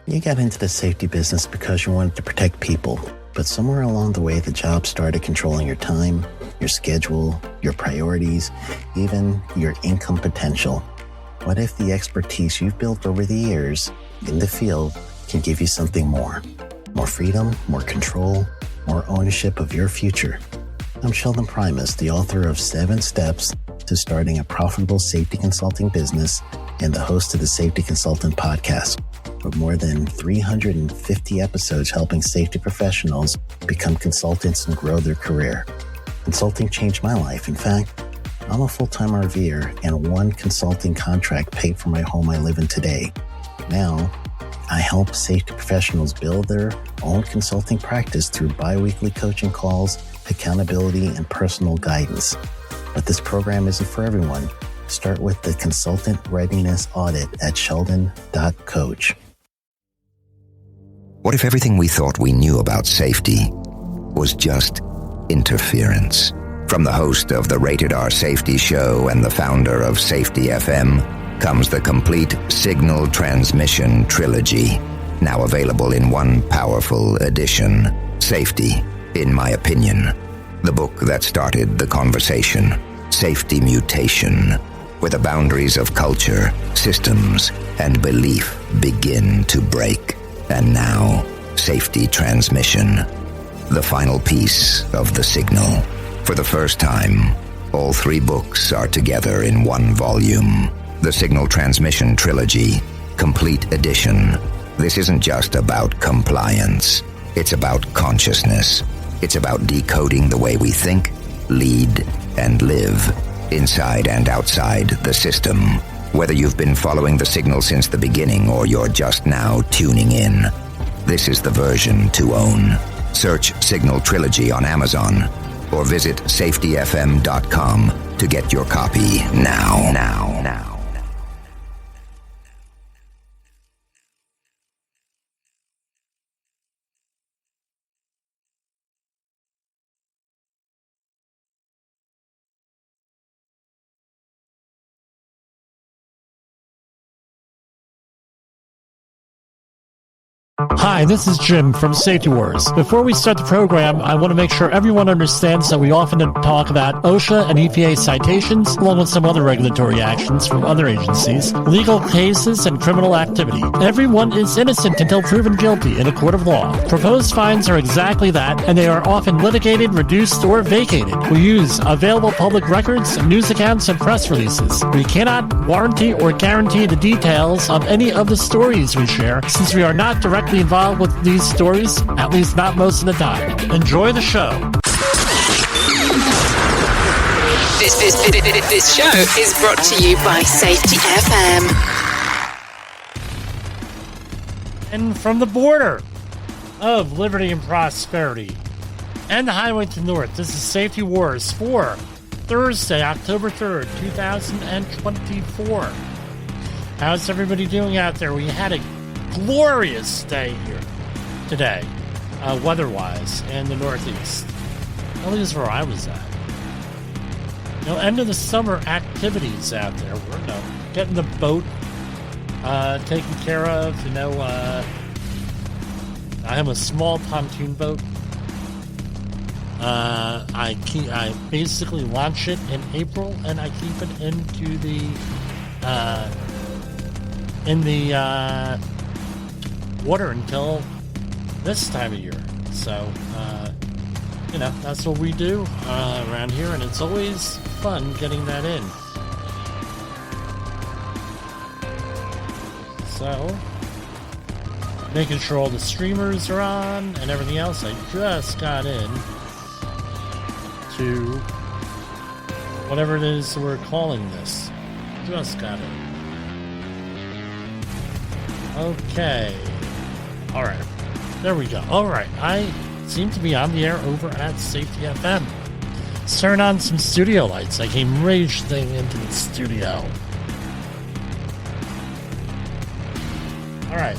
You got into the safety business because you wanted to protect people, but somewhere along the way, the job started controlling your time, your schedule, your priorities, even your income potential. What if the expertise you've built over the years in the field can give you something more? More freedom, more control, more ownership of your future. I'm Sheldon Primus, the author of 7 Steps to Starting a Profitable Safety Consulting Business and the host of the Safety Consultant Podcast, with more than 350 episodes helping safety professionals become consultants and grow their career. Consulting changed my life. In fact, I'm a full-time RVer, and one consulting contract paid for my home I live in today. Now, I help safety professionals build their own consulting practice through bi-weekly coaching calls, accountability, and personal guidance. But this program isn't for everyone. Start with the Consultant Readiness Audit at sheldon.coach. What if everything we thought we knew about safety was just interference? From the host of the Rated R Safety Show and the founder of Safety FM comes the complete Signal Transmission Trilogy, now available in one powerful edition. Safety, in my opinion, the book that started the conversation. Safety Mutation, where the boundaries of culture, systems, and belief begin to break. And now, Safety Transmission, the final piece of the signal. For the first time, all 3 books are together in one volume. The Signal Transmission Trilogy, Complete Edition. This isn't just about compliance. It's about consciousness. It's about decoding the way we think, lead, and live, inside and outside the system. Whether you've been following the signal since the beginning or you're just now tuning in, this is the version to own. Search Signal Trilogy on Amazon or visit safetyfm.com to get your copy now. Hi, this is Jim from Safety Wars. Before we start the program, I want to make sure everyone understands that we often talk about OSHA and EPA citations, along with some other regulatory actions from other agencies, legal cases, and criminal activity. Everyone is innocent until proven guilty in a court of law. Proposed fines are exactly that, and they are often litigated, reduced, or vacated. We use available public records, news accounts, and press releases. We cannot warranty or guarantee the details of any of the stories we share, since we are not directly involved with these stories, at least not most of the time. Enjoy the show. This show is brought to you by Safety FM. And from the border of liberty and prosperity and the highway to the north, this is Safety Wars for Thursday, October 3rd, 2024. How's everybody doing out there? We had a glorious day here today, weather-wise, in the Northeast. At least where I was at. End of the summer activities out there. We're getting the boat taken care of. I have a small pontoon boat. I basically launch it in April, and I keep it into the water until this time of year. So, that's what we do around here, and it's always fun getting that in. So, making sure all the streamers are on and everything else. I just got in to whatever it is we're calling this. Just got in. Okay. All right. There we go. All right. I seem to be on the air over at Safety FM. Let's turn on some studio lights. I came raging into the studio. All right.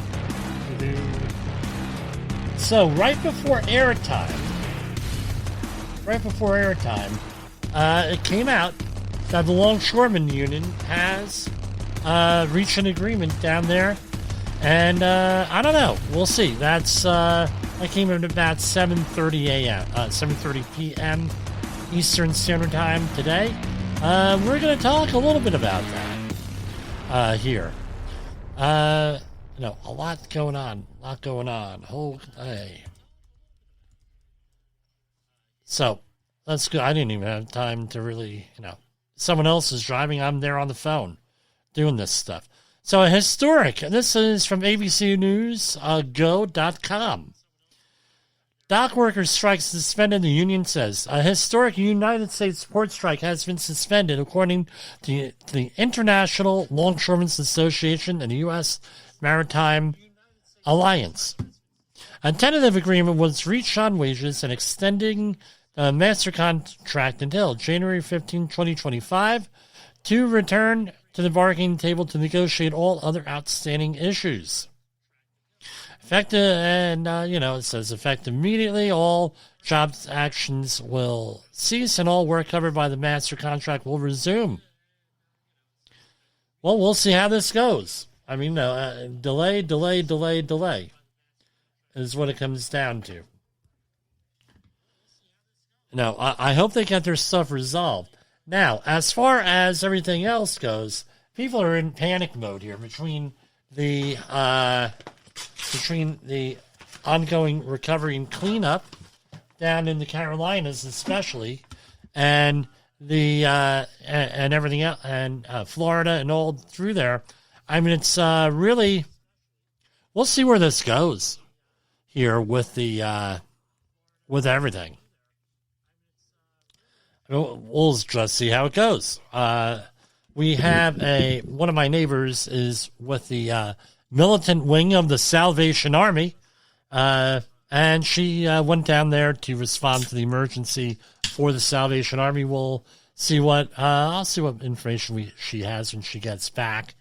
So, right before airtime, it came out that the Longshoreman Union has reached an agreement down there And I don't know. We'll see. That came in about 7:30 a.m., 7:30 p.m. Eastern Standard Time today. We're going to talk a little bit about that here. A lot going on. Okay. So, that's good. I didn't even have time to really, someone else is driving. I'm there on the phone doing this stuff. So, a historic, this is from ABC News, go.com. Dock workers strike suspended, the union says. A historic United States port strike has been suspended, according to the International Longshoremen's Association and the U.S. Maritime Alliance. A tentative agreement was reached on wages and extending the master contract until January 15, 2025, to return to the bargaining table to negotiate all other outstanding issues. Effective, and, it says effective immediately, all job actions will cease and all work covered by the master contract will resume. Well, we'll see how this goes. I mean, delay is what it comes down to. No, I hope they get their stuff resolved. Now, as far as everything else goes, people are in panic mode here between the ongoing recovery and cleanup down in the Carolinas, especially, and the and everything else, and Florida and all through there. I mean, it's really. We'll see where this goes here with the with everything. We'll just see how it goes. We have one of my neighbors is with the militant wing of the Salvation Army, and she went down there to respond to the emergency for the Salvation Army. We'll see I'll see what information she has when she gets back.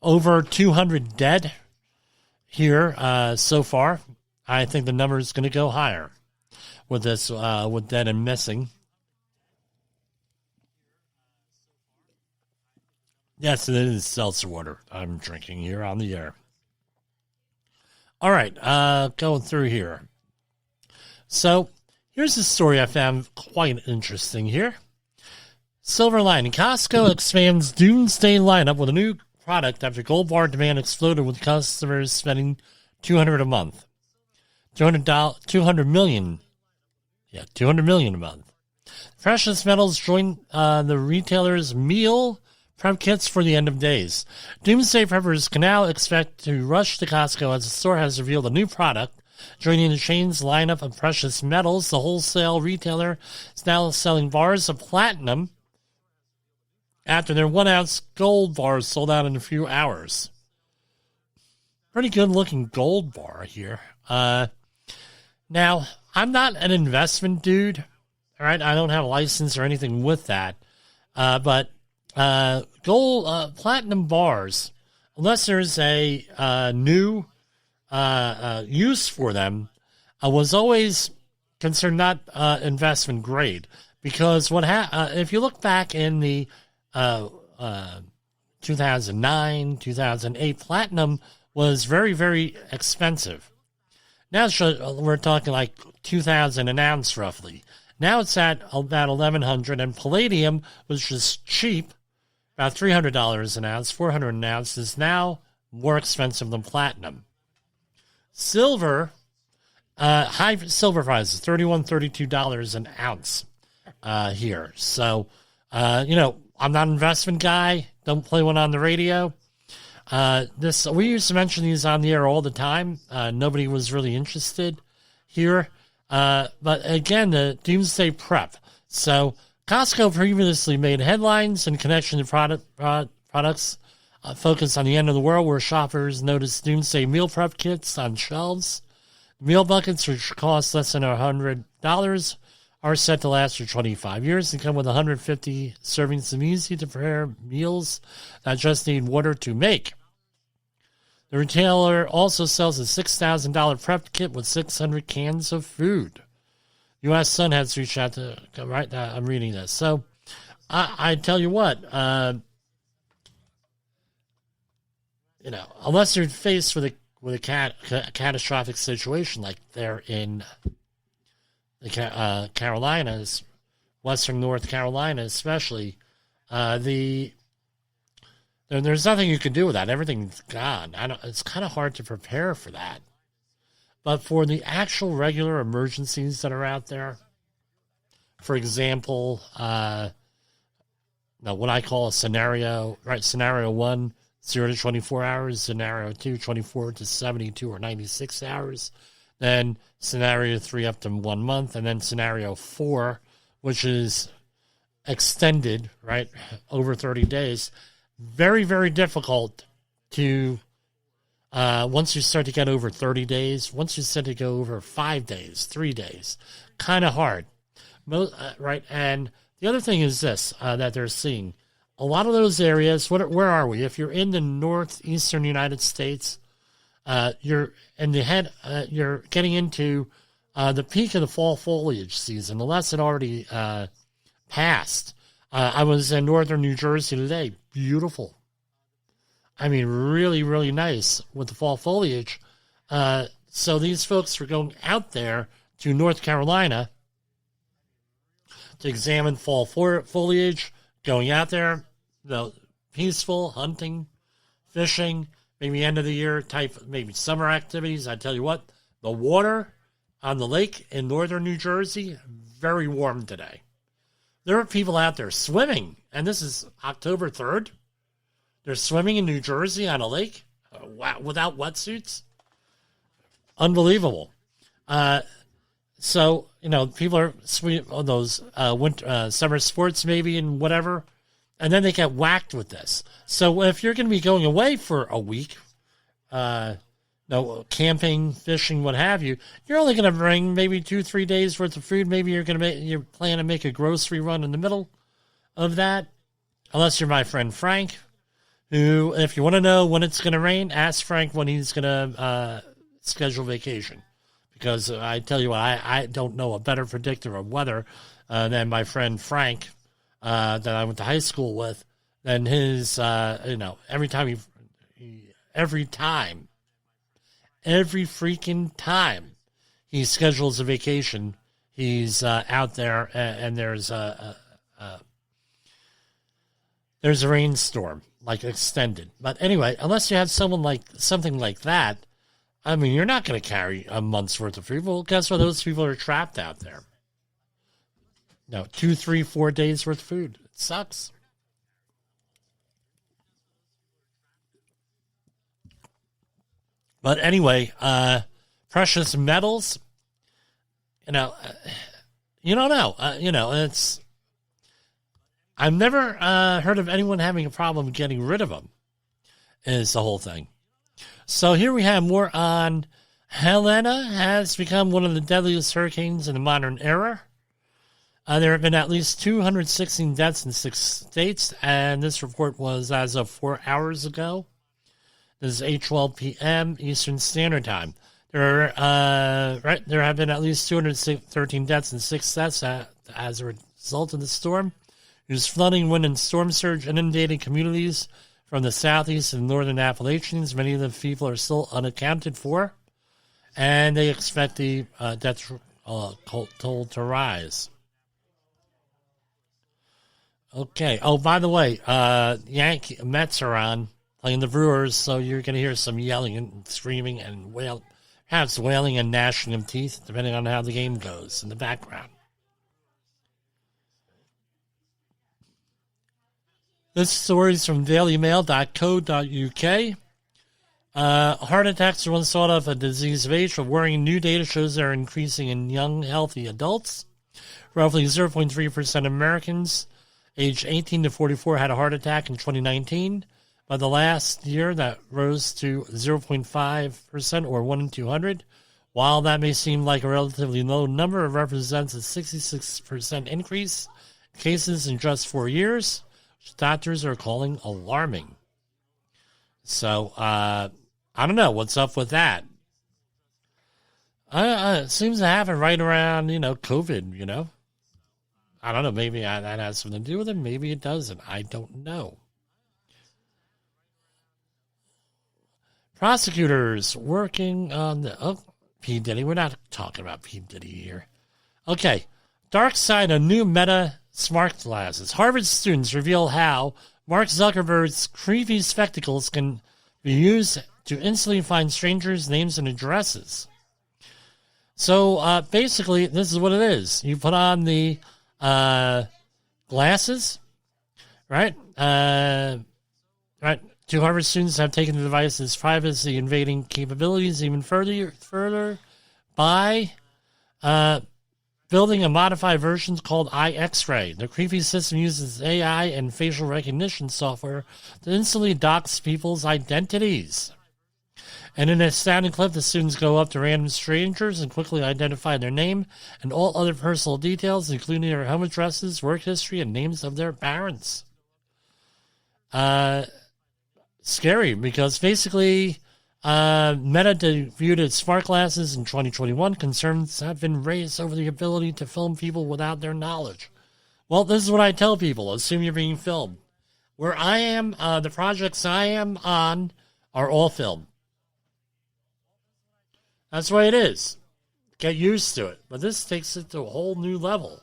Over 200 dead here so far. I think the number is going to go higher with this, with dead and missing. Yes, it is seltzer water I'm drinking here on the air. All right, going through here. So, here's a story I found quite interesting here. Silver lining. Costco expands doomsday lineup with a new product after gold bar demand exploded with customers spending $200 a month. $200 million. Yeah, $200 million a month. Precious metals join the retailer's meal prep kits for the end of days. Doomsday preppers can now expect to rush to Costco as the store has revealed a new product. Joining the chain's lineup of precious metals, the wholesale retailer is now selling bars of platinum after their 1-ounce gold bars sold out in a few hours. Pretty good-looking gold bar here. Now, I'm not an investment dude, all right? I don't have a license or anything with that. But gold, platinum bars, unless there's a new use for them, I was always considered not investment grade. Because if you look back in the 2009, 2008, platinum was very, very expensive. Now we're talking like $2,000 an ounce roughly. Now it's at about $1,100, and palladium, which is cheap, about $300 an ounce, $400 an ounce, is now more expensive than platinum. Silver, high silver prices, $31, $32 an ounce here. So, I'm not an investment guy. Don't play one on the radio. We used to mention these on the air all the time. Nobody was really interested here. But again, the doomsday prep. So Costco previously made headlines in connection to products focused on the end of the world, where shoppers noticed doomsday meal prep kits on shelves. Meal buckets, which cost less than $100, are set to last for 25 years and come with 150 servings of easy-to-prepare meals that just need water to make. The retailer also sells a $6,000 prep kit with 600 cans of food. U.S. Sun has reached out to, right now, I'm reading this. So, I tell you what, unless you're faced with a catastrophic situation like they're in the Carolinas, Western North Carolina especially, there's nothing you can do with that. Everything's gone. It's kind of hard to prepare for that. But for the actual regular emergencies that are out there, for example, what I call a scenario, right? Scenario 1, 0 to 24 hours. Scenario 2, 24 to 72 or 96 hours. Then scenario 3 up to 1 month. And then scenario 4, which is extended, right, over 30 days. Very, very difficult to, once you start to get over 30 days, once you start to go over 5 days, 3 days, kind of hard, right? And the other thing is this, that they're seeing. A lot of those areas, where are we? If you're in the northeastern United States, you're getting into the peak of the fall foliage season, unless it already passed. I was in northern New Jersey today. Beautiful. I mean, really, really nice with the fall foliage. So these folks are going out there to North Carolina to examine fall foliage, going out there, peaceful hunting, fishing, maybe end of the year type, maybe summer activities. I tell you what, the water on the lake in northern New Jersey, very warm today. There are people out there swimming, and this is October 3rd. They're swimming in New Jersey on a lake without wetsuits. Unbelievable. So, people are sweet on those winter, summer sports maybe and whatever, and then they get whacked with this. So if you're going to be going away for a week, camping, fishing, what have you, you're only going to bring maybe 2-3 days worth of food. Maybe you're planning to make a grocery run in the middle of that, unless you're my friend Frank, who, if you want to know when it's going to rain, ask Frank when he's going to schedule vacation. Because I tell you what, I don't know a better predictor of weather than my friend Frank that I went to high school with. Than his, every freaking time he schedules a vacation, he's out there and there's a rainstorm, like extended. But anyway, unless you have something like that, I mean, you're not going to carry a month's worth of food. Well, guess what? Those people are trapped out there. 2, 3, 4 days worth of food. It sucks. But anyway, precious metals, you don't know. It's, I've never heard of anyone having a problem getting rid of them, is the whole thing. So here we have more on Helena has become one of the deadliest hurricanes in the modern era. There have been at least 216 deaths in 6 states, and this report was as of 4 hours ago. This is 8:12 p.m. Eastern Standard Time. There have been at least 213 deaths in 6 deaths as a result of the storm, whose flooding, wind, and storm surge inundated communities from the southeast and northern Appalachians. Many of the people are still unaccounted for, and they expect the death toll to rise. Okay. Oh, by the way, Mets are on playing the Brewers, so you're going to hear some yelling and screaming and perhaps wailing and gnashing of teeth, depending on how the game goes in the background. This story is from dailymail.co.uk. Heart attacks are once thought of a disease of age, but worrying new data shows they are increasing in young, healthy adults. Roughly 0.3% of Americans aged 18 to 44 had a heart attack in 2019. By the last year, that rose to 0.5%, or 1 in 200. While that may seem like a relatively low number, it represents a 66% increase in cases in just 4 years, which doctors are calling alarming. So, I don't know what's up with that. It seems to happen right around, COVID, I don't know, maybe that has something to do with it, maybe it doesn't. I don't know. Prosecutors working on the... Oh, P. Diddy. We're not talking about P. Diddy here. Okay. Dark side of new Meta smart glasses. Harvard students reveal how Mark Zuckerberg's creepy spectacles can be used to instantly find strangers' names and addresses. So basically, this is what it is. You put on the glasses, right? Right. 2 Harvard students have taken the device's privacy-invading capabilities even further by building a modified version called iX-Ray. The creepy system uses AI and facial recognition software to instantly dox people's identities. And in an astounding clip, the students go up to random strangers and quickly identify their name and all other personal details, including their home addresses, work history, and names of their parents. Scary, because basically Meta debuted its smart glasses in 2021. Concerns have been raised over the ability to film people without their knowledge. Well, this is what I tell people. Assume you're being filmed. Where I am, the projects I am on are all filmed. That's the way it is. Get used to it. But this takes it to a whole new level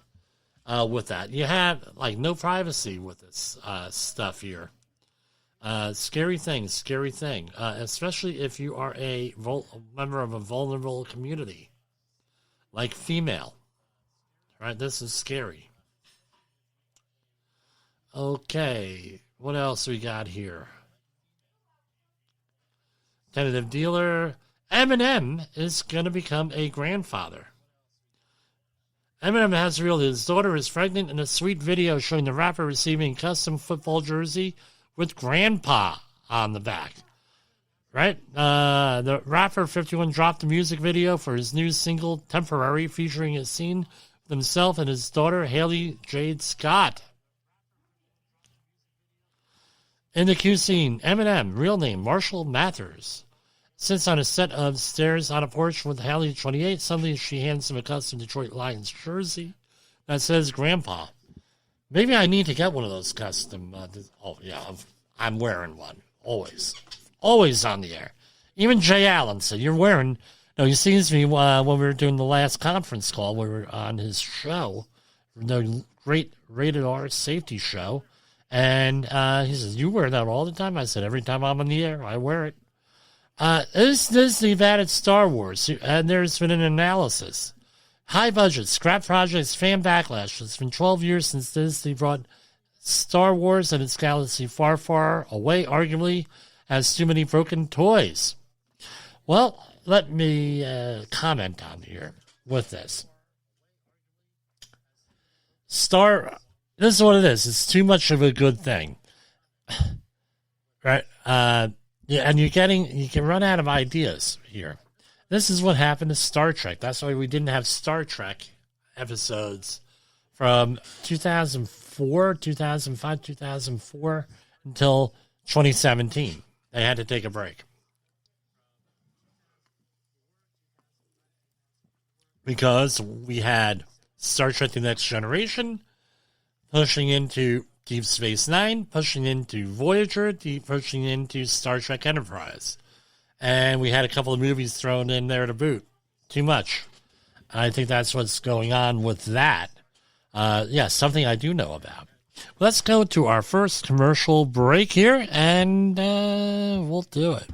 with that. You have, like, no privacy with this stuff here. Scary thing, especially if you are a member of a vulnerable community, like female. Right, this is scary. Okay, what else we got here? Tentative dealer. Eminem is going to become a grandfather. Eminem has revealed his daughter is pregnant in a sweet video showing the rapper receiving a custom football jersey with Grandpa on the back. Right? The rapper 51 dropped a music video for his new single, Temporary, featuring a scene with himself and his daughter, Haley Jade Scott. In the Q scene, Eminem, real name Marshall Mathers, sits on a set of stairs on a porch with Haley, 28. Suddenly, she hands him a custom Detroit Lions jersey that says Grandpa. Maybe I need to get one of those custom. I'm wearing one. Always. Always on the air. Even Jay Allen said, you're wearing... No, he sees me when we were doing the last conference call. We were on his show, the great Rated R safety show. And he says, you wear that all the time? I said, every time I'm on the air, I wear it. They've added Star Wars, and there's been an analysis. High budget, scrap projects, fan backlash. It's been 12 years since Disney brought Star Wars and its galaxy far, far away, arguably has too many broken toys. Well, let me comment on here with this. This is what it is. It's too much of a good thing. Right? Yeah, and you can run out of ideas here. This is what happened to Star Trek. That's why we didn't have Star Trek episodes from 2005, 2004 until 2017. They had to take a break. Because we had Star Trek The Next Generation pushing into Deep Space Nine, pushing into Voyager, pushing into Star Trek Enterprise. And we had a couple of movies thrown in there to boot. Too much. I think that's what's going on with that. Something I do know about. Let's go to our first commercial break here, and we'll do it.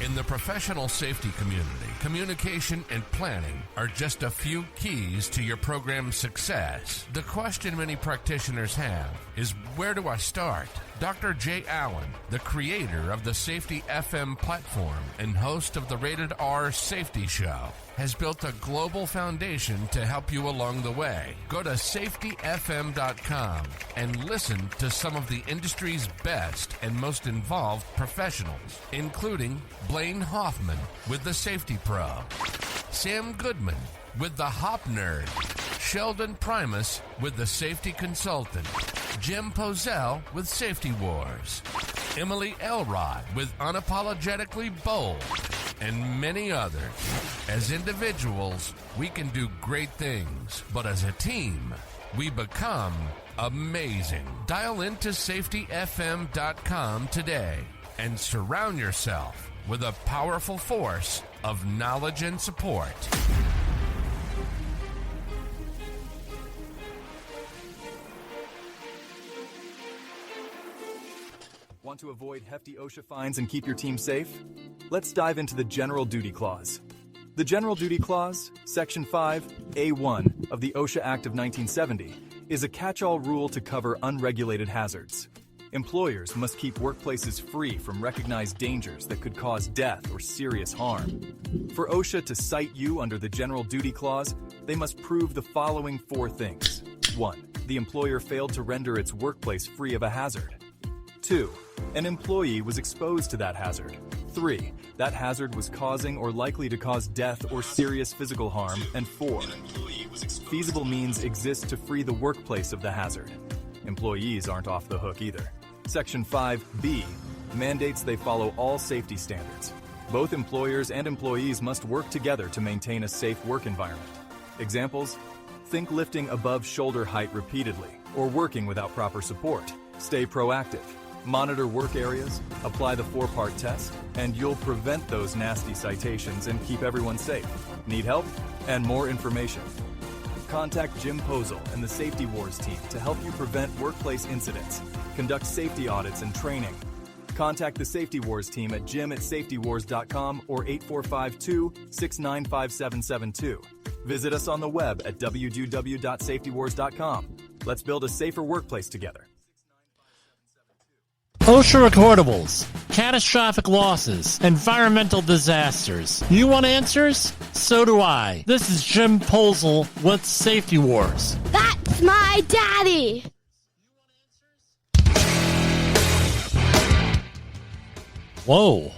In the professional safety community, communication and planning are just a few keys to your program's success. The question many practitioners have is, where do I start? Dr. Jay Allen, the creator of the Safety FM platform and host of the Rated R Safety Show, has built a global foundation to help you along the way. Go to safetyfm.com and listen to some of the industry's best and most involved professionals, including Blaine Hoffman with the Safety Pro, Sam Goodman with the Hop Nerd, Sheldon Primus with the Safety Consultant, Jim Pozell with Safety Wars, Emily Elrod with Unapologetically Bold, and many others. As individuals, we can do great things, but as a team, we become Amazing. Dial into safetyfm.com today and surround yourself with a powerful force of knowledge and support. Want to avoid hefty OSHA fines and keep your team safe? Let's dive into the General Duty Clause. The General Duty Clause, Section 5A1 of the OSHA Act of 1970, is a catch-all rule to cover unregulated hazards. Employers must keep workplaces free from recognized dangers that could cause death or serious harm. For OSHA to cite you under the General Duty Clause, they must prove the following 4 things. 1. The employer failed to render its workplace free of a hazard. 2. An employee was exposed to that hazard. 3. That hazard was causing or likely to cause death or serious physical harm. And 4. Feasible means exist to free the workplace of the hazard. Employees aren't off the hook either. Section 5B mandates they follow all safety standards. Both employers and employees must work together to maintain a safe work environment. Examples: think lifting above shoulder height repeatedly or working without proper support. Stay proactive. Monitor work areas, apply the 4-part test, and you'll prevent those nasty citations and keep everyone safe. Need help? And more information? Contact Jim Posel and the Safety Wars team to help you prevent workplace incidents, conduct safety audits and training. Contact the Safety Wars team at jim@safetywars.com or 8452-695772. Visit us on the web at www.safetywars.com. Let's build a safer workplace together. OSHA recordables, catastrophic losses, environmental disasters. You want answers? So do I. This is Jim Posel with Safety Wars. That's my daddy! Whoa.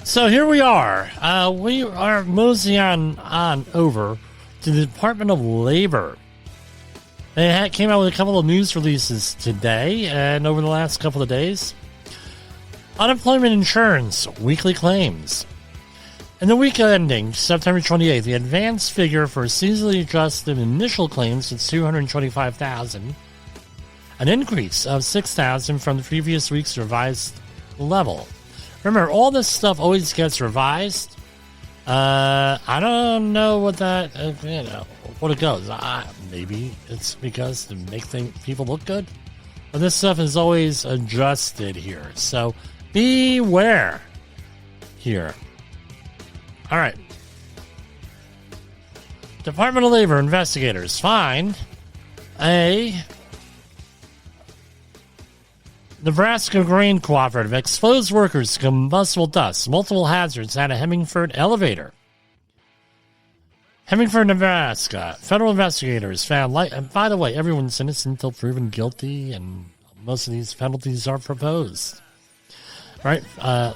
So here we are. We are moseying on over to the Department of Labor. They came out with a couple of news releases today and over the last couple of days. Unemployment insurance, weekly claims. In the week ending September 28th, the advanced figure for seasonally adjusted initial claims is 225,000, an increase of 6,000 from the previous week's revised level. Remember, all this stuff always gets revised. I don't know what that, what it goes. Maybe it's because to make people look good. But this stuff is always adjusted here. So beware here. All right. Department of Labor investigators find a Nebraska grain cooperative exposed workers to combustible dust, multiple hazards at a Hemingford elevator. Hemingford, Nebraska. Federal investigators found and by the way, everyone's innocent until proven guilty, and most of these penalties are proposed. Right?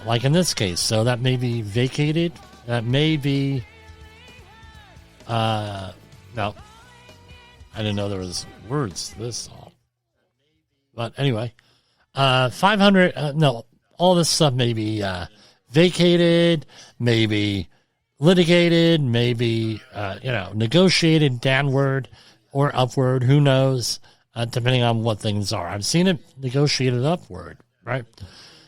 Like in this case. So that may be vacated. That may be... no. I didn't know there was words to this all. But anyway... 500, all this stuff may be vacated, maybe litigated, maybe, negotiated downward or upward, who knows, depending on what things are. I've seen it negotiated upward, right?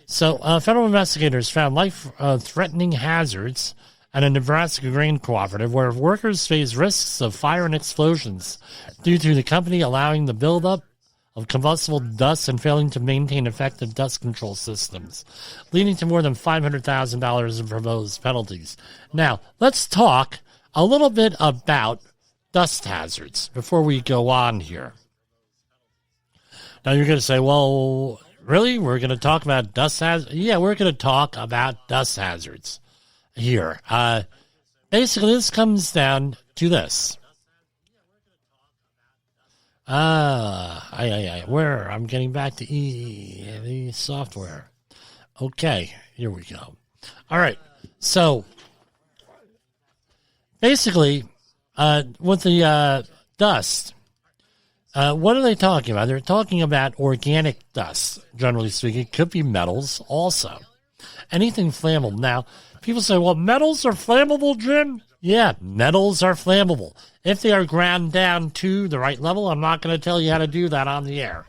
So federal investigators found life-threatening hazards at a Nebraska grain cooperative where workers face risks of fire and explosions due to the company allowing the buildup of combustible dust and failing to maintain effective dust control systems, leading to more than $500,000 in proposed penalties. Now, let's talk a little bit about dust hazards before we go on here. Now, you're going to say, well, really? We're going to talk about dust hazards? Yeah, we're going to talk about dust hazards here. Basically, this comes down to this. Where? I'm getting back to the software. Okay, here we go. All right, so basically, with the dust, what are they talking about? They're talking about organic dust, generally speaking. It could be metals also. Anything flammable. Now, people say, well, metals are flammable, Jim? Yeah, metals are flammable. If they are ground down to the right level, I'm not going to tell you how to do that on the air.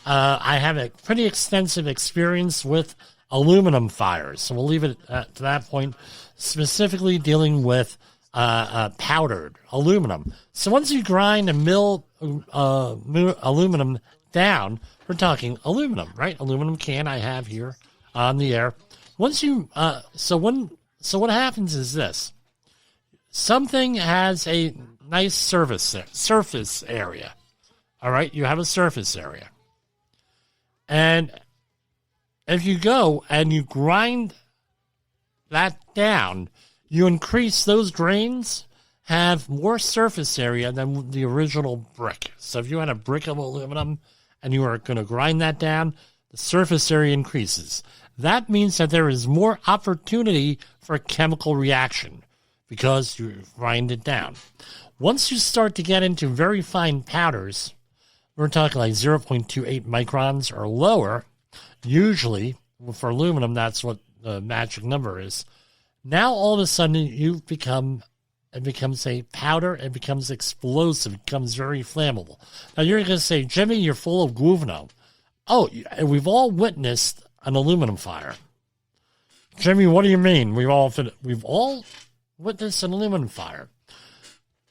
I have a pretty extensive experience with aluminum fires, so we'll leave it to that point, specifically dealing with powdered aluminum. So once you grind and mill aluminum down, we're talking aluminum, right? Aluminum can I have here on the air. Once you so what happens is this. Something has a nice surface area. All right, you have a surface area. And if you go and you grind that down, you increase those grains have more surface area than the original brick. So if you had a brick of aluminum and you are going to grind that down, the surface area increases. That means that there is more opportunity for a chemical reaction because you grind it down. Once you start to get into very fine powders, we're talking like 0.28 microns or lower. Usually, for aluminum, that's what the magic number is. Now, all of a sudden, it becomes a powder, it becomes explosive, it becomes very flammable. Now, you're going to say, Jimmy, you're full of guano. Oh, we've all witnessed an aluminum fire. Jimmy, what do you mean? We've all witnessed an aluminum fire.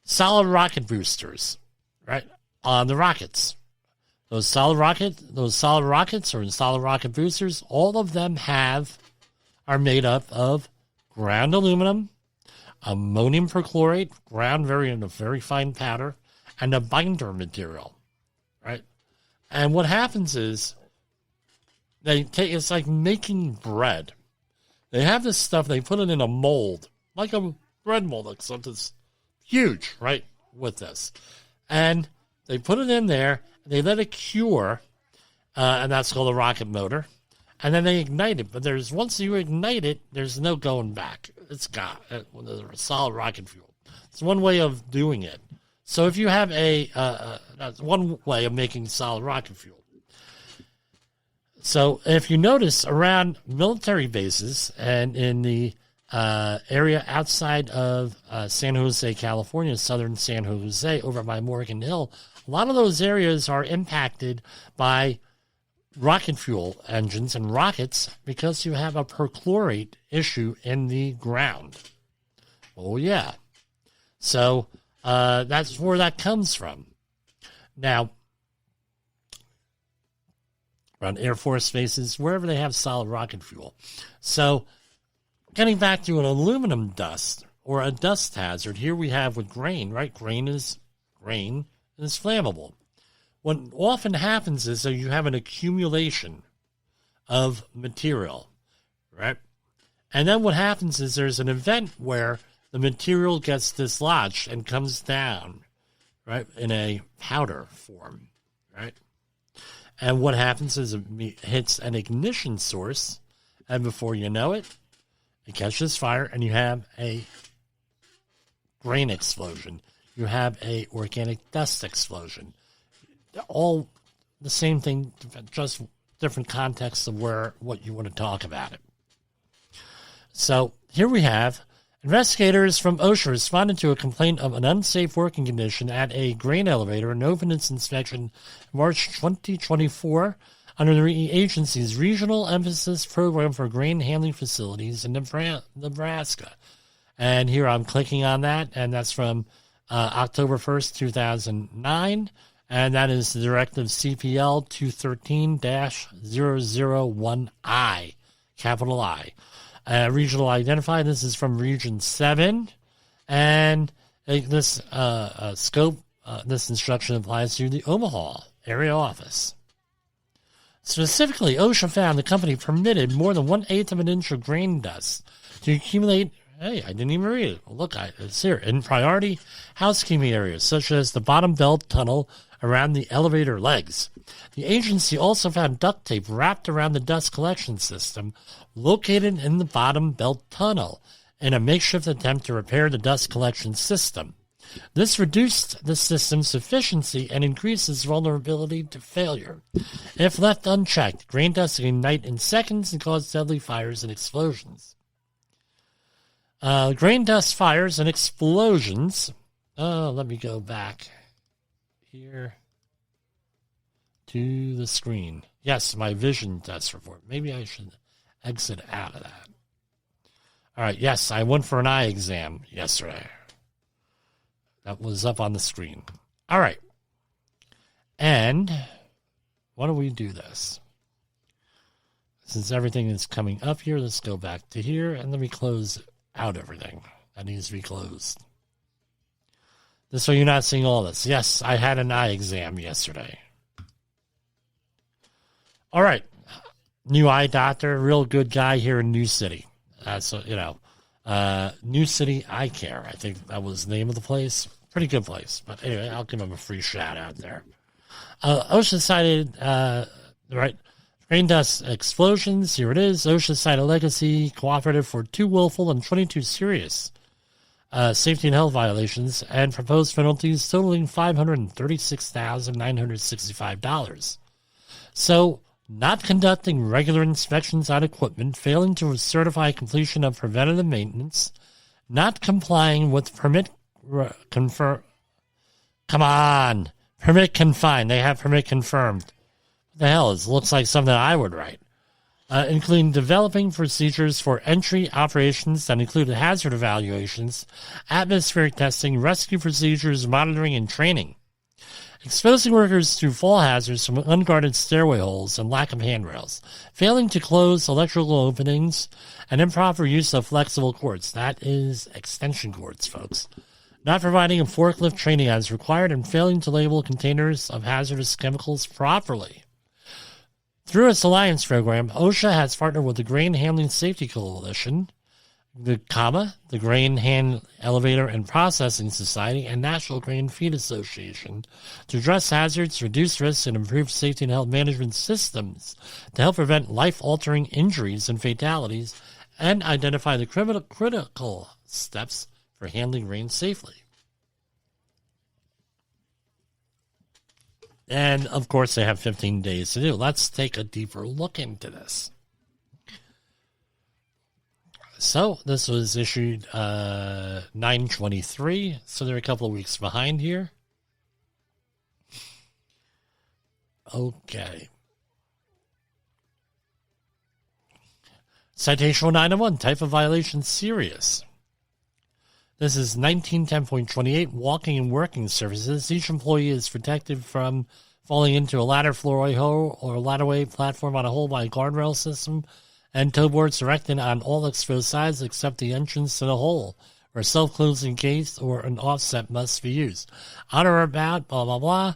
Solid rocket boosters, right? On the rockets. Those solid rockets or solid rocket boosters, all of them are made up of ground aluminum, ammonium perchlorate, ground in a very fine powder, and a binder material, right? And what happens is it's like making bread. They have this stuff, they put it in a mold, like a bread mold, except it's huge, right, with this. And they put it in there, they let it cure, and that's called a rocket motor. And then they ignite it. But once you ignite it, there's no going back. It's got a solid rocket fuel. It's one way of doing it. So if you have that's one way of making solid rocket fuel. So if you notice around military bases and in the area outside of San Jose, California, southern San Jose, over by Morgan Hill, a lot of those areas are impacted by rocket fuel engines and rockets because you have a perchlorate issue in the ground. Oh, yeah. So that's where that comes from. Now, around Air Force bases, wherever they have solid rocket fuel. So getting back to an aluminum dust or a dust hazard, here we have with grain, right? Grain is flammable. What often happens is that you have an accumulation of material, right? And then what happens is there's an event where the material gets dislodged and comes down, right, in a powder form, right? And what happens is it hits an ignition source, and before you know it, it catches fire, and you have a grain explosion. You have a organic dust explosion. All the same thing, just different contexts of what you want to talk about it. So here we have investigators from OSHA responded to a complaint of an unsafe working condition at a grain elevator and opened its inspection in March 2024 under the agency's Regional Emphasis Program for Grain Handling Facilities in Nebraska. And here I'm clicking on that, and that's from October 1st, 2009. And that is the Directive CPL 213-001I, capital I. Regional identified, this is from Region 7. And this scope, this instruction applies to the Omaha area office. Specifically, OSHA found the company permitted more than 1/8 of an inch of grain dust to accumulate. Hey, I didn't even read it. Look, it's here. In priority housekeeping areas, such as the bottom belt tunnel around the elevator legs. The agency also found duct tape wrapped around the dust collection system located in the bottom belt tunnel in a makeshift attempt to repair the dust collection system. This reduced the system's efficiency and increases vulnerability to failure. If left unchecked, grain dust can ignite in seconds and cause deadly fires and explosions. Grain dust fires and explosions. Let me go back here to the screen. Yes, my vision test report. Maybe I should exit out of that. All right, yes, I went for an eye exam yesterday. That was up on the screen. All right. And why don't we do this? Since everything is coming up here, let's go back to here and let me close out everything that needs to be closed. This way you're not seeing all this. Yes, I had an eye exam yesterday. All right. New eye doctor, real good guy here in New City. That's, New City Eye Care. I think that was the name of the place. Pretty good place. But anyway, I'll give him a free shout out there. OSHA cited, grain dust explosions. Here it is. OSHA cited Legacy Cooperative for 2 willful and 22 serious safety and health violations and proposed penalties totaling $536,965. So, not conducting regular inspections on equipment, failing to certify completion of preventative maintenance, not complying with permit confined. They have permit confirmed. What the hell? It looks like something I would write. Including developing procedures for entry operations that included hazard evaluations, atmospheric testing, rescue procedures, monitoring, and training. Exposing workers to fall hazards from unguarded stairway holes and lack of handrails, failing to close electrical openings, and improper use of flexible cords. That is extension cords, folks. Not providing a forklift training as required, and failing to label containers of hazardous chemicals properly. Through its alliance program, OSHA has partnered with the Grain Handling Safety Coalition, the Grain Hand Elevator and Processing Society, and National Grain Feed Association to address hazards, reduce risks, and improve safety and health management systems to help prevent life-altering injuries and fatalities and identify the critical steps for handling grain safely. And, of course, they have 15 days to do. Let's take a deeper look into this. So, this was issued 9/23, so they're a couple of weeks behind here. Okay. Citation 901, type of violation serious. This is 1910.28, walking and working surfaces. Each employee is protected from falling into a ladder, floorway hole, or ladderway platform on a hole by a guardrail system and toe boards erected on all exposed sides except the entrance to the hole, where self-closing gates or an offset must be used. On or about, blah, blah, blah.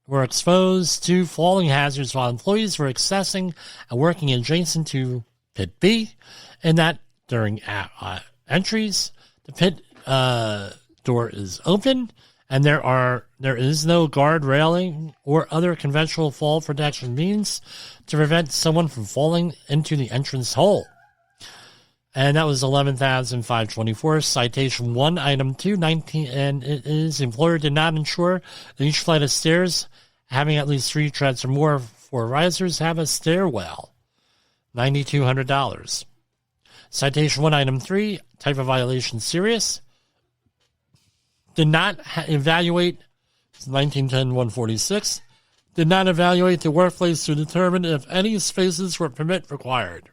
Were exposed to falling hazards while employees were accessing and working adjacent to Pit B, and that during entries, the pit door is open, and there is no guard railing or other conventional fall protection means to prevent someone from falling into the entrance hole. And that was 11,524. Citation 1, item 2, 19, and it is employer did not ensure that each flight of stairs having at least 3 treads or more for risers have a stairwell. $9,200. Citation 1, item 3, type of violation serious. Did not evaluate, 1910-146, did not evaluate the workplace to determine if any spaces were permit required.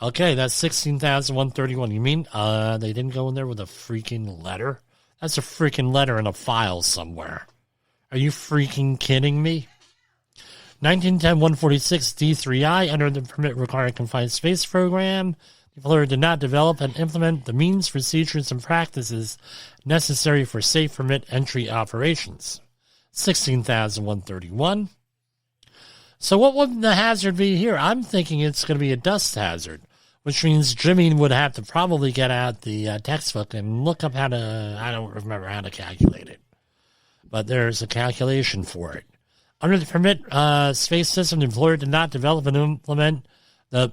Okay, that's 16,131. You mean they didn't go in there with a freaking letter? That's a freaking letter in a file somewhere. Are you freaking kidding me? 1910-146 D3I, under the Permit Required Confined Space Program, the employer did not develop and implement the means, procedures, and practices necessary for safe permit entry operations. 16,131. So what would the hazard be here? I'm thinking it's going to be a dust hazard, which means Jimmy would have to probably get out the textbook and look up how to, I don't remember how to calculate it, but there's a calculation for it. Under the permit space system, the employer did not develop and implement the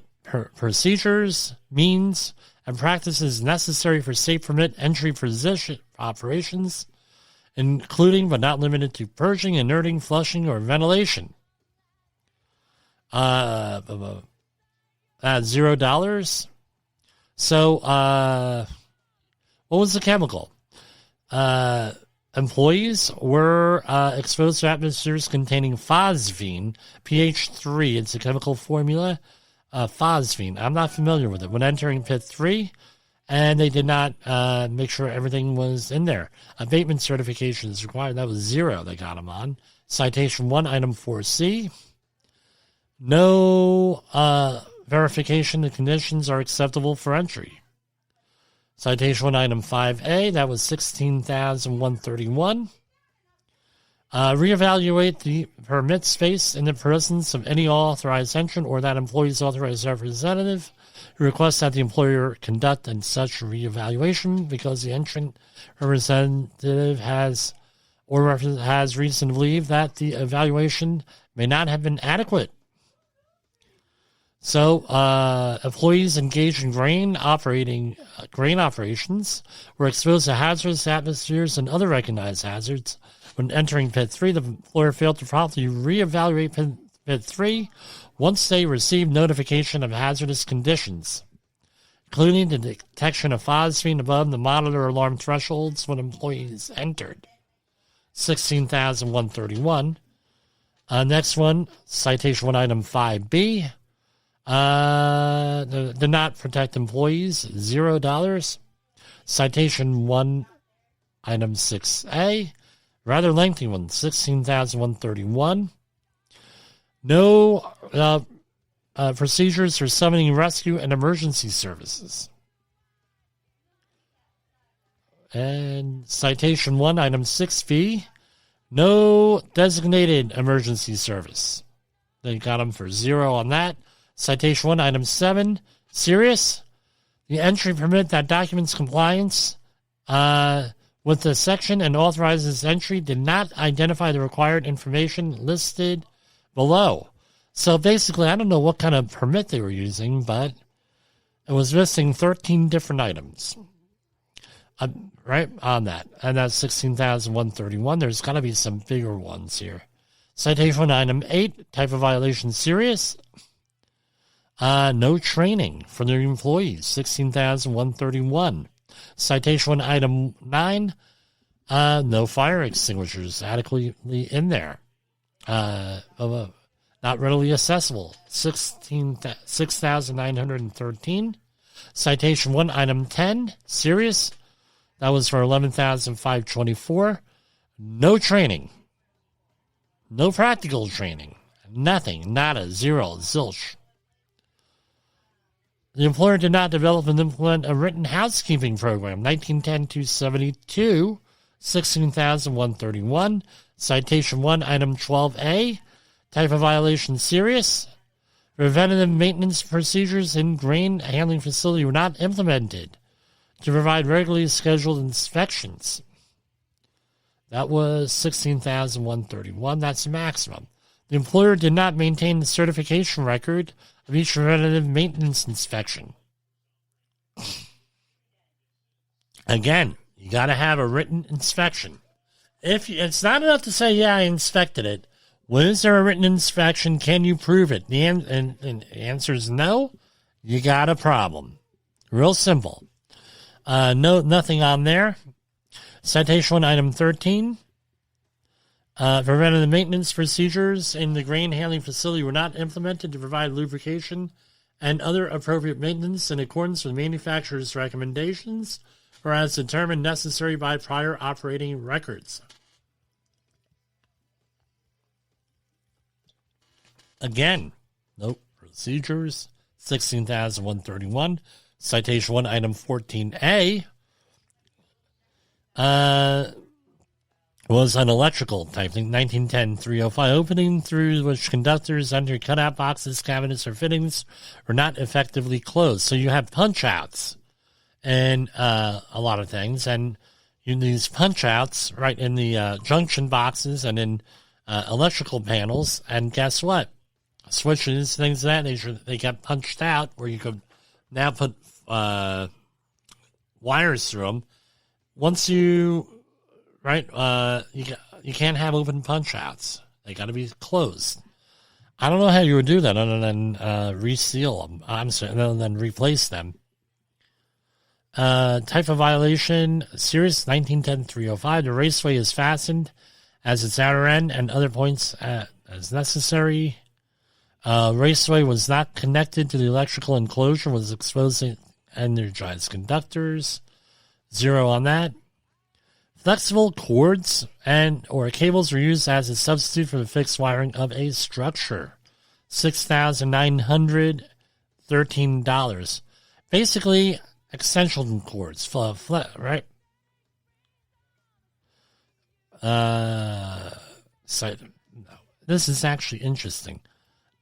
procedures, means, and practices necessary for safe permit entry position operations, including but not limited to purging, inerting, flushing, or ventilation. That's $0. So, what was the chemical? Employees were exposed to atmospheres containing phosphine, pH 3. It's a chemical formula. Phosphine. I'm not familiar with it. When entering pit 3, and they did not make sure everything was in there. Abatement certification is required. That was 0 they got them on. Citation 1, item 4C. No verification the conditions are acceptable for entry. Citation 1, item 5A. That was 16,131. Reevaluate the permit space in the presence of any authorized entrant or that employee's authorized representative. Request that the employer conduct and such reevaluation because the entrant representative has reason to believe that the evaluation may not have been adequate. So, employees engaged in grain operations were exposed to hazardous atmospheres and other recognized hazards. When entering pit 3, the employer failed to properly reevaluate pit 3 once they received notification of hazardous conditions, including the detection of phosphine above the monitor alarm thresholds when employees entered. 16,131. Next one, citation 1, item 5B. Did not protect employees, $0. Citation 1, item 6A. Rather lengthy one, 16,131. No procedures for summoning rescue and emergency services. And citation 1, item 6B. No designated emergency service. They got them for 0 on that. Citation 1, item 7. Serious. The entry permit that documents compliance with the section and authorizes entry did not identify the required information listed below. So basically, I don't know what kind of permit they were using, but it was missing 13 different items. Right on that. And that's 16,131. There's got to be some bigger ones here. Citation item 8, type of violation serious. No training for their employees, 16,131. Citation item 9, no fire extinguishers adequately in there. Not readily accessible, 6,913. Citation 1, item 10, serious. That was for 11,524. No training. No practical training. Nothing. Nada. 0. Zilch. The employer did not develop and implement a written housekeeping program. 1910-272. 16,131. Citation 1, item 12A. Type of violation serious. Preventative maintenance procedures in grain handling facility were not implemented to provide regularly scheduled inspections. That was 16,131. That's the maximum. The employer did not maintain the certification record of each preventative maintenance inspection. Again, you got to have a written inspection. It's not enough to say, yeah, I inspected it. Was there a written inspection? Can you prove it? The answer is no. You got a problem. Real simple. Nothing on there. Citation 1, item 13. Preventative maintenance procedures in the grain handling facility were not implemented to provide lubrication and other appropriate maintenance in accordance with manufacturer's recommendations or as determined necessary by prior operating records. Again, nope. Procedures, 16,131. Citation 1, item 14A. Was an electrical type thing, 1910-305, opening through which conductors enter cutout boxes, cabinets, or fittings were not effectively closed. So you have punch-outs and a lot of things, and these punch-outs right in the junction boxes and in electrical panels, and guess what? Switches, things of that nature, they get punched out where you could now put wires through them. Once you... Right, you can't have open punch outs. They got to be closed. I don't know how you would do that other than reseal them. I'm sorry, other than replace them. Type of violation, serious 1910-305. The raceway is fastened as its outer end and other points as necessary. Raceway was not connected to the electrical enclosure, was exposed to energized conductors. 0 on that. Flexible cords or cables were used as a substitute for the fixed wiring of a structure. $6,913. Basically, extension cords, right? This is actually interesting.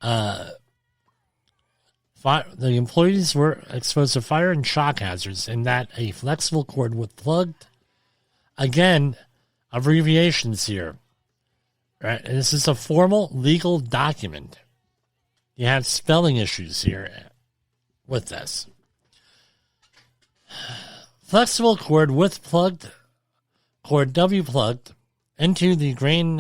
The employees were exposed to fire and shock hazards in that a flexible cord was plugged. Again, abbreviations here. Right? This is a formal legal document. You have spelling issues here with this. Flexible cord with plugged cord W plugged into the grain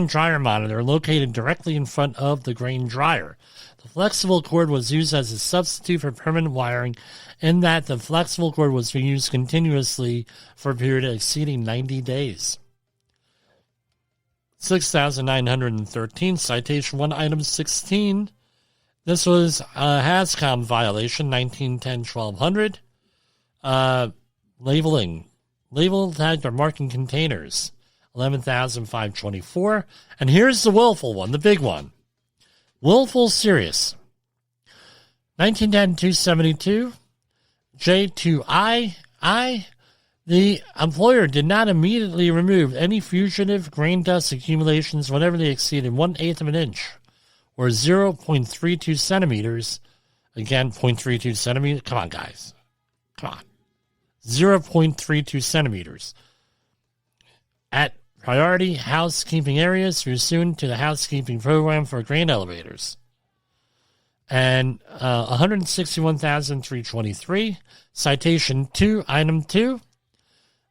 dryer monitor located directly in front of the grain dryer. The flexible cord was used as a substitute for permanent wiring in that the flexible cord was being used continuously for a period exceeding 90 days. 6,913, citation 1, item 16. This was a HAZCOM violation, 1910-1200. Labeling. Label, tagged, or marking containers, 11,524. And here's the willful one, the big one. Willful serious. 1910-272. J2I. The employer did not immediately remove any fugitive grain dust accumulations whenever they exceeded 1/8 of an inch, or 0.32 centimeters. Again, 0.32 centimeters. Come on, guys. Come on. 0.32 centimeters. At priority housekeeping areas pursuant to the housekeeping program for grain elevators. And 161,323. Citation 2, item 2.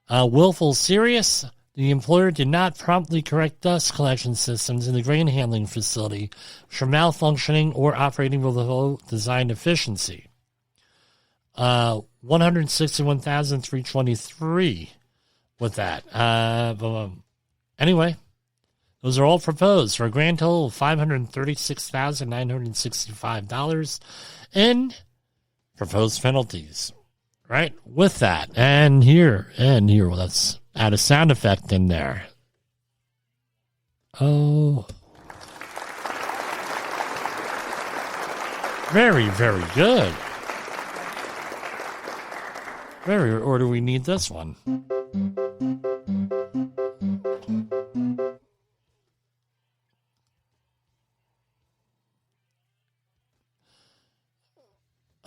Willful serious. The employer did not promptly correct dust collection systems in the grain handling facility which were malfunctioning or operating below design efficiency. 161,323 with that. Anyway, those are all proposed for a grand total of $536,965 in proposed penalties. Right? With that. And here, well, let's add a sound effect in there. Oh. Very, very good. Or do we need this one?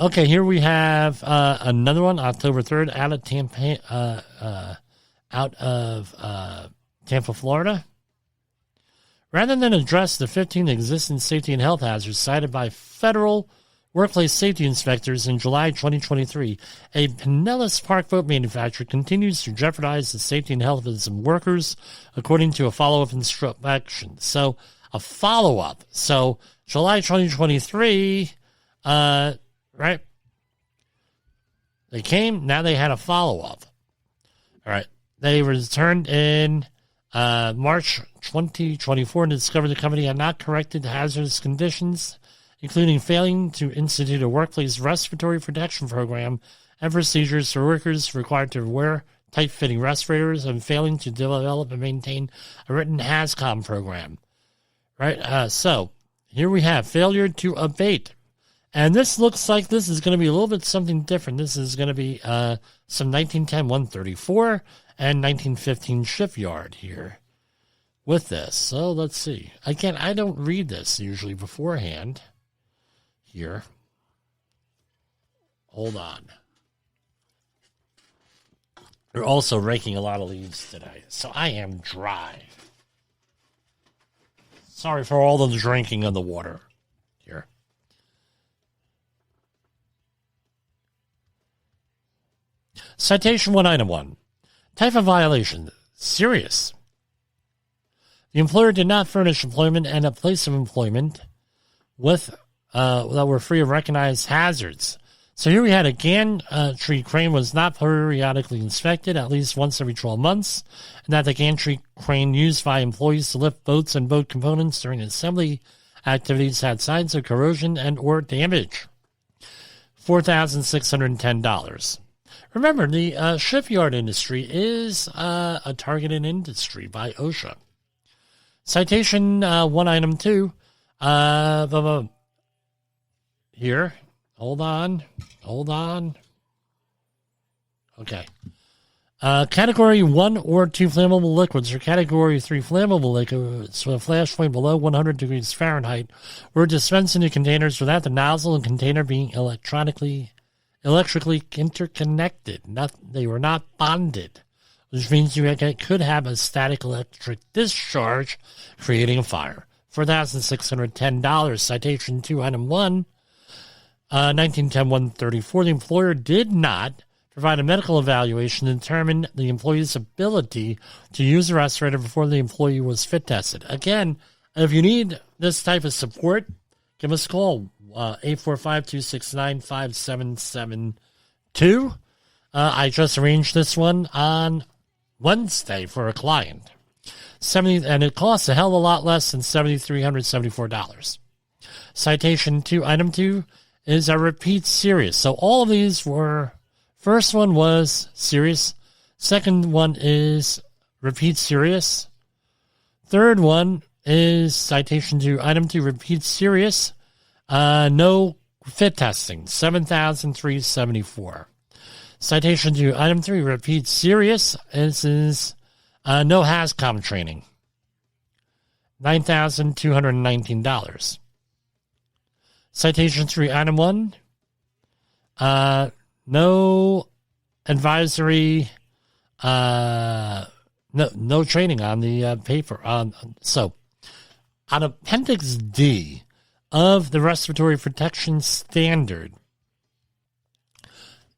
Okay, here we have another one, October 3rd, out of Tampa, Florida. Rather than address the 15 existing safety and health hazards cited by federal workplace safety inspectors in July 2023, a Pinellas Park boat manufacturer continues to jeopardize the safety and health of its workers, according to a follow-up inspection. So, a follow-up. So, July 2023, right? They came, now they had a follow-up. All right. They returned in March 2024 and discovered the company had not corrected hazardous conditions, including failing to institute a workplace respiratory protection program and procedures for workers required to wear tight-fitting respirators, and failing to develop and maintain a written HAZCOM program. Right? So, here we have failure to abate. And this looks like this is going to be a little bit something different. This is going to be some 1910-134 and 1915 Shipyard here with this. So let's see. Again, I don't read this usually beforehand here. Hold on. They're also raking a lot of leaves today, so I am dry. Sorry for all the drinking of the water here. Citation 1, item 1. Type of violation, serious. The employer did not furnish employment and a place of employment with that were free of recognized hazards. So here we had a gantry crane was not periodically inspected at least once every 12 months, and that the gantry crane used by employees to lift boats and boat components during assembly activities had signs of corrosion and or damage. $4,610. Remember, the shipyard industry is a targeted industry by OSHA. Citation 1 item 2. Here. Hold on. Okay. Category 1 or 2 flammable liquids or Category 3 flammable liquids with a flash point below 100 degrees Fahrenheit were dispensed into containers without the nozzle and container being electrically interconnected. They were not bonded, which means you could have a static electric discharge creating a fire. $4,610. Citation 2, item 1. 1910-134. The employer did not provide a medical evaluation to determine the employee's ability to use the respirator before the employee was fit tested. Again, if you need this type of support, give us a call, 845-269-5772. I just arranged this one on Wednesday for a client. And it costs a hell of a lot less than $7,374. Citation 2, item 2 is a repeat series. So all of these were, first one was serious, second one is repeat serious, third one is citation 2, item 2, repeat serious, no fit testing, $7,374. Citation 2, item 3, repeat serious, this is no HAZCOM training, $9,219. Citation 3, item 1, no advisory, no training on the paper. So, on Appendix D of the Respiratory Protection Standard,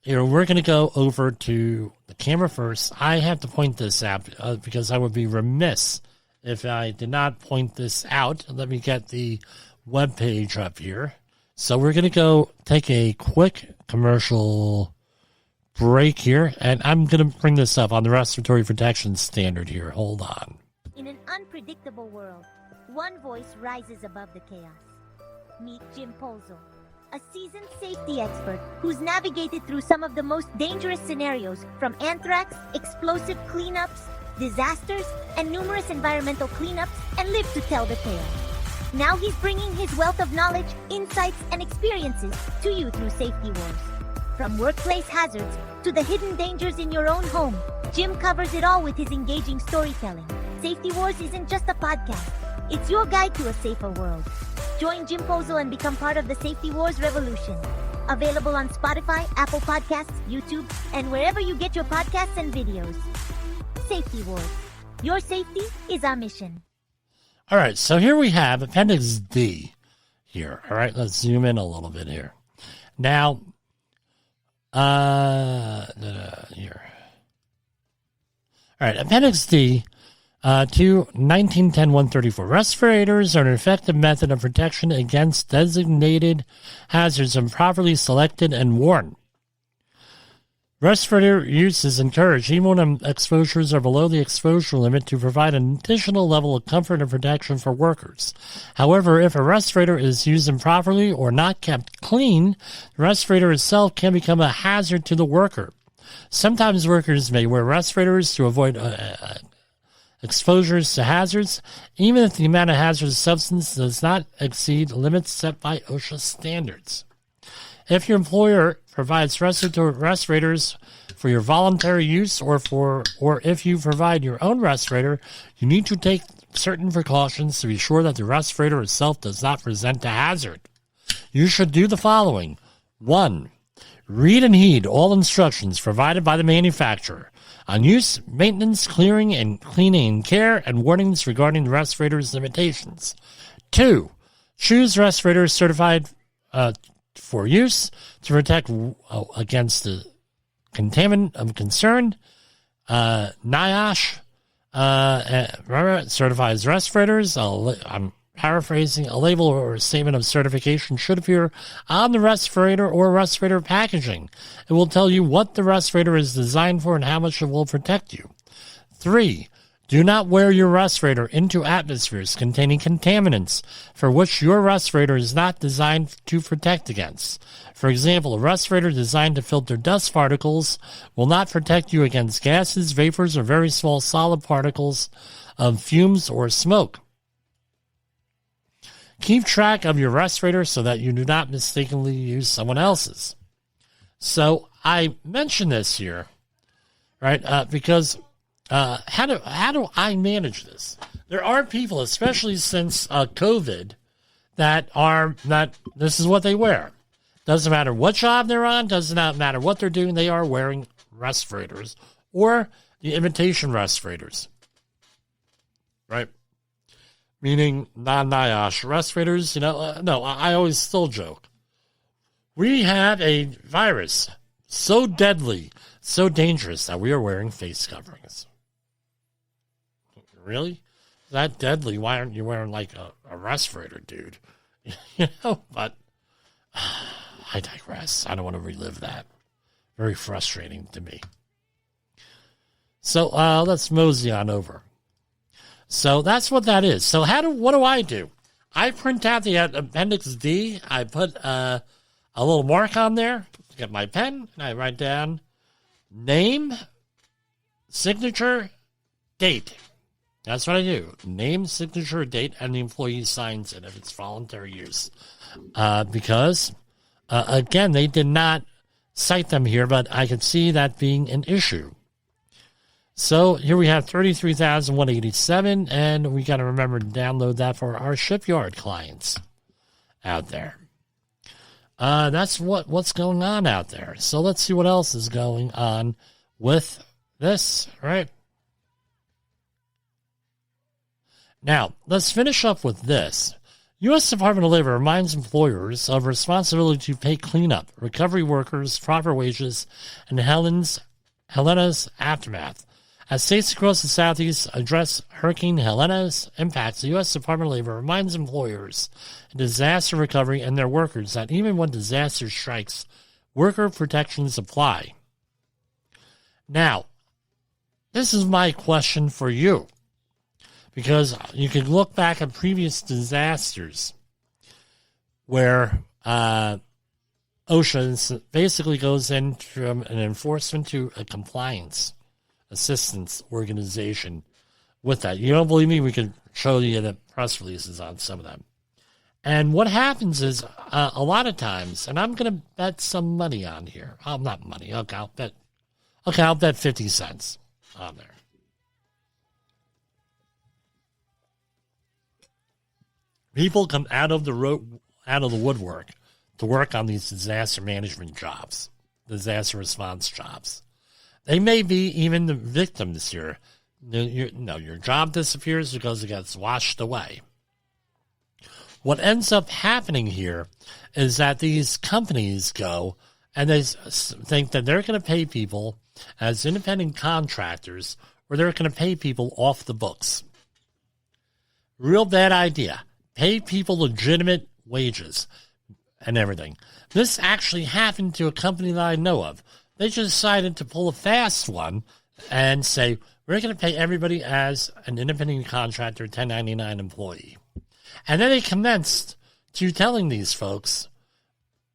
we're going to go over to the camera first. I have to point this out because I would be remiss if I did not point this out. Let me get the web page up here. So we're going to go take a quick commercial break here, and I'm going to bring this up on the Respiratory Protection Standard here. Hold on. In an unpredictable world, one voice rises above the chaos. Meet Jim Polzo, a seasoned safety expert who's navigated through some of the most dangerous scenarios, from anthrax, explosive cleanups, disasters, and numerous environmental cleanups, and lived to tell the tale. Now he's bringing his wealth of knowledge, insights, and experiences to you through Safety Wars. From workplace hazards to the hidden dangers in your own home, Jim covers it all with his engaging storytelling. Safety Wars isn't just a podcast. It's your guide to a safer world. Join Jim Polzo and become part of the Safety Wars revolution. Available on Spotify, Apple Podcasts, YouTube, and wherever you get your podcasts and videos. Safety Wars. Your safety is our mission. All right, so here we have Appendix D here. All right, let's zoom in a little bit here. Now, here. All right, Appendix D to 1910-134. Respirators are an effective method of protection against designated hazards when properly selected and worn. Respirator use is encouraged even when exposures are below the exposure limit to provide an additional level of comfort and protection for workers. However, if a respirator is used improperly or not kept clean, the respirator itself can become a hazard to the worker. Sometimes workers may wear respirators to avoid exposures to hazards, even if the amount of hazardous substance does not exceed limits set by OSHA standards. If your employer provides respirators for your voluntary use or if you provide your own respirator, you need to take certain precautions to be sure that the respirator itself does not present a hazard. You should do the following. 1. Read and heed all instructions provided by the manufacturer on use, maintenance, clearing, and cleaning care, and warnings regarding the respirator's limitations. 2. Choose respirators certified for use to protect against the contaminant of concern, NIOSH, Certifies respirators. I'm paraphrasing. A label or a statement of certification should appear on the respirator or respirator packaging. It will tell you what the respirator is designed for and how much it will protect you. 3. Do not wear your respirator into atmospheres containing contaminants for which your respirator is not designed to protect against. For example, a respirator designed to filter dust particles will not protect you against gases, vapors, or very small solid particles of fumes or smoke. Keep track of your respirator so that you do not mistakenly use someone else's. So I mention this here, right, because how do I manage this? There are people, especially since COVID, that this is what they wear. Doesn't matter what job they're on, does not matter what they're doing, they are wearing respirators or the imitation respirators, right? Meaning non-NIOSH respirators. No, I always still joke. We have a virus so deadly, so dangerous that we are wearing face coverings. Really? That deadly? Why aren't you wearing like a respirator, dude? But I digress. I don't want to relive that. Very frustrating to me. So let's mosey on over. So that's what that is. So what do I do? I print out the Appendix D. I put a little mark on there. Get my pen and I write down name, signature, date. That's what I do. Name, signature, date, and the employee signs it if it's voluntary use. Because, again, they did not cite them here, but I could see that being an issue. So here we have 33,187, and we got to remember to download that for our Shipyard clients out there. That's what's going on out there. So let's see what else is going on with this, right? Now, let's finish up with this. U.S. Department of Labor reminds employers of responsibility to pay cleanup, recovery workers, proper wages, and Helena's aftermath. As states across the Southeast address Hurricane Helena's impacts, the U.S. Department of Labor reminds employers in disaster recovery and their workers that even when disaster strikes, worker protections apply. Now, this is my question for you. Because you can look back at previous disasters where OSHA basically goes in from an enforcement to a compliance assistance organization with that. You don't believe me? We can show you the press releases on some of them. And what happens is a lot of times, and I'm going to bet some money on here. Oh, not money. Okay, I'll bet 50 cents on there. People come out of the woodwork to work on these disaster management jobs, disaster response jobs. They may be even the victims here. Your job disappears because it gets washed away. What ends up happening here is that these companies go and they think that they're going to pay people as independent contractors or they're going to pay people off the books. Real bad idea. Pay people legitimate wages and everything. This actually happened to a company that I know of. They just decided to pull a fast one and say, we're going to pay everybody as an independent contractor, 1099 employee. And then they commenced to telling these folks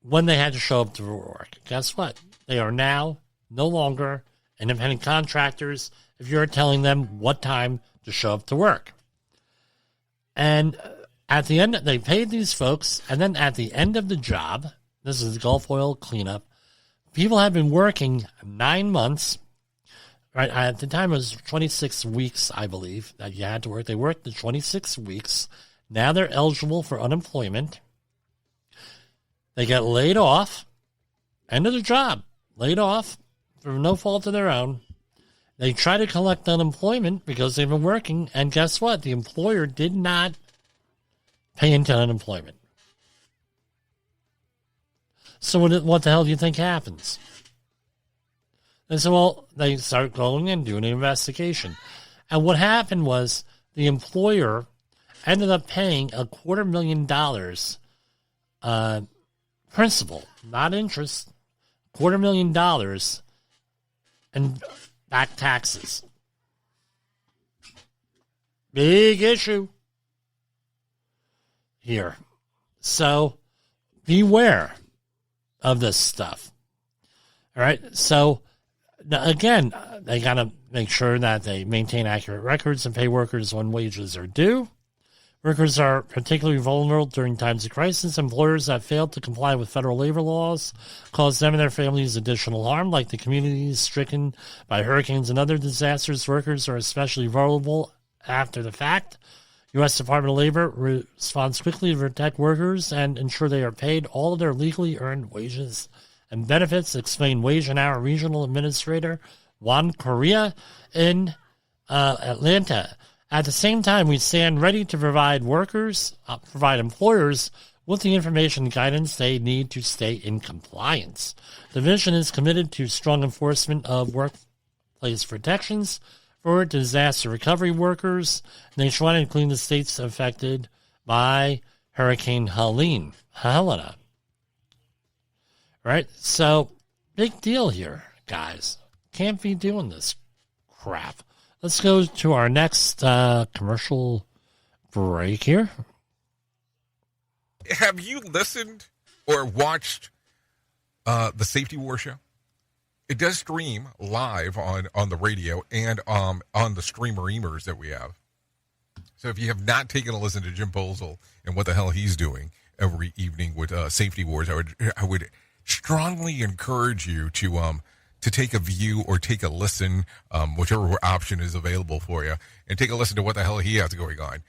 when they had to show up to work. Guess what? They are now no longer independent contractors if you're telling them what time to show up to work. And at the end, they paid these folks, and then at the end of the job, this is Gulf oil cleanup, people have been working 9 months, right? At the time, it was 26 weeks, I believe, that you had to work. They worked the 26 weeks. Now they're eligible for unemployment. They get laid off. End of the job. Laid off for no fault of their own. They try to collect unemployment because they've been working, and guess what? The employer did not pay into unemployment. So what the hell do you think happens? They say, well, they start going and doing an investigation. And what happened was the employer ended up paying $250,000 principal, not interest, $250,000 in back taxes. Big issue here. So beware of this stuff. All right. So again, they got to make sure that they maintain accurate records and pay workers when wages are due. Workers are particularly vulnerable during times of crisis. Employers that fail to comply with federal labor laws cause them and their families additional harm, like the communities stricken by hurricanes and other disasters. Workers are especially vulnerable after the fact. U.S. Department of Labor responds quickly to protect workers and ensure they are paid all of their legally earned wages and benefits, explained Wage and Hour Regional Administrator Juan Correa in Atlanta. At the same time, we stand ready to provide employers with the information and guidance they need to stay in compliance. The division is committed to strong enforcement of workplace protections for disaster recovery workers nationwide, including the states affected by Hurricane Helena. Right? So, big deal here, guys. Can't be doing this crap. Let's go to our next commercial break here. Have you listened or watched the Safety War Show? It does stream live on the radio and on the streamer-emers that we have. So if you have not taken a listen to Jim Posel and what the hell he's doing every evening with Safety Wars, I would strongly encourage you to take a view or take a listen, whichever option is available for you, and take a listen to what the hell he has going on.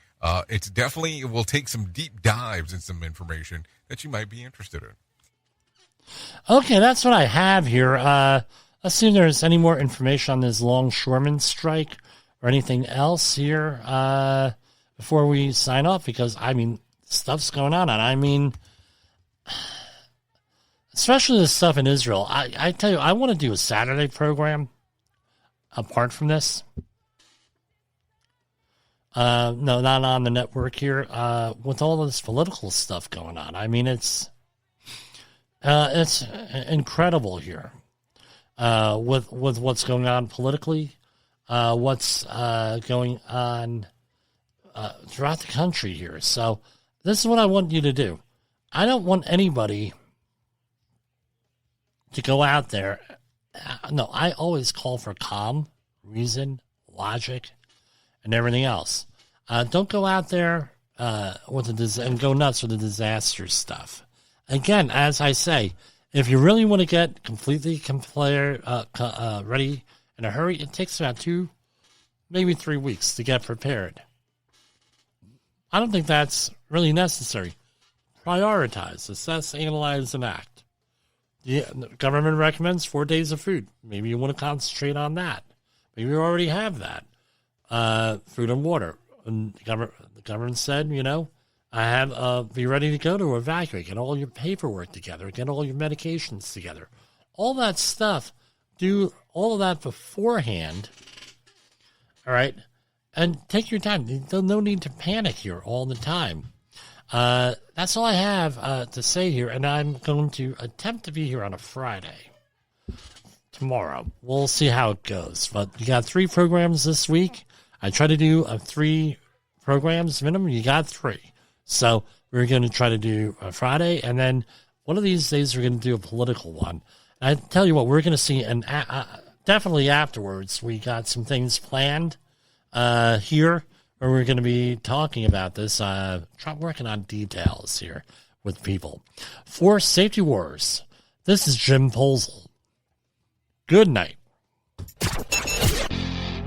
It will take some deep dives and some information that you might be interested in. Okay, that's what I have here. Let's see if there's any more information on this Longshoreman strike or anything else here before we sign off, because, stuff's going on. And especially the stuff in Israel. I tell you, I want to do a Saturday program apart from this. No, not on the network here. With all this political stuff going on. It's incredible here. With what's going on politically, what's going on throughout the country here. So this is what I want you to do. I don't want anybody to go out there. No, I always call for calm, reason, logic, and everything else. Don't go out there and go nuts with the disaster stuff. Again, as I say, if you really want to get completely ready in a hurry, it takes about 2, maybe 3 weeks to get prepared. I don't think that's really necessary. Prioritize, assess, analyze, and act. The government recommends 4 days of food. Maybe you want to concentrate on that. Maybe you already have that. Food and water. And the government said, be ready to go to evacuate. Get all your paperwork together. Get all your medications together. All that stuff. Do all of that beforehand. All right? And take your time. There's no need to panic here all the time. That's all I have to say here, and I'm going to attempt to be here on a Friday tomorrow. We'll see how it goes. But you got 3 programs this week. I try to do 3 programs minimum. You got 3. So we're going to try to do a Friday, and then one of these days we're going to do a political one. And I tell you what, we're going to see, and definitely afterwards, we got some things planned here where we're going to be talking about this, working on details here with people. For Safety Wars, this is Jim Posel. Good night.